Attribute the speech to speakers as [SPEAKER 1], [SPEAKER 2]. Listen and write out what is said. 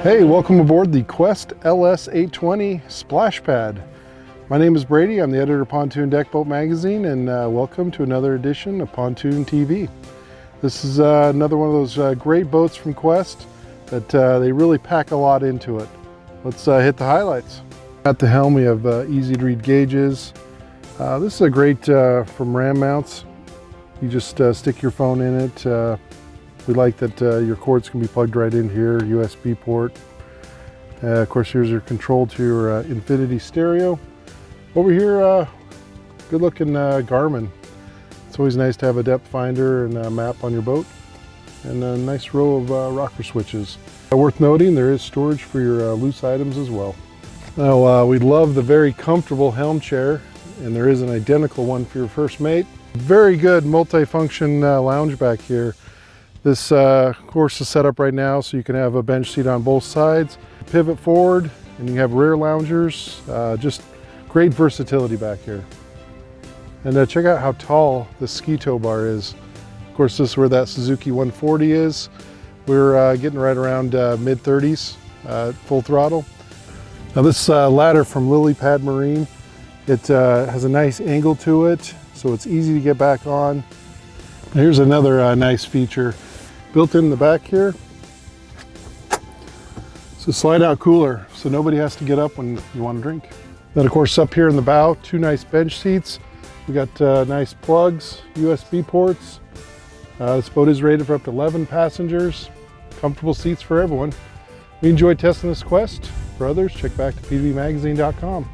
[SPEAKER 1] Hey, welcome aboard the Qwest LS 820 splash pad. My name is Brady. I'm the editor of Pontoon Deck Boat Magazine, and welcome to another edition of Pontoon TV. This is another one of those great boats from Qwest that they really pack a lot into it. Let's hit the highlights. At the helm, we have easy to read gauges. This is a great from ram mounts. You just stick your phone in it. We like that your cords can be plugged right in here, USB port. Of course, here's your control to your infinity stereo. Over here, good looking Garmin. It's always nice to have a depth finder and a map on your boat. And a nice row of rocker switches. Worth noting, there is storage for your loose items as well. Now, we love the very comfortable Helm chair, and there is an identical one for your first mate. Very good multi-function lounge back here. This of course is set up right now so you can have a bench seat on both sides, pivot forward, and you have rear loungers. Just great versatility back here. And check out how tall the ski tow bar is. Of course, this is where that Suzuki 140 is. We're getting right around mid-30s full throttle. Now this ladder from Lily Pad Marine, it has a nice angle to it, so it's easy to get back on. Here's another nice feature. Built in the back here, it's a slide out cooler, so nobody has to get up when you want to drink. Then of course up here in the bow, two nice bench seats. We got nice plugs, USB ports. This boat is rated for up to 11 passengers. Comfortable seats for everyone. We enjoyed testing this Qwest. For others, check back to pvmagazine.com.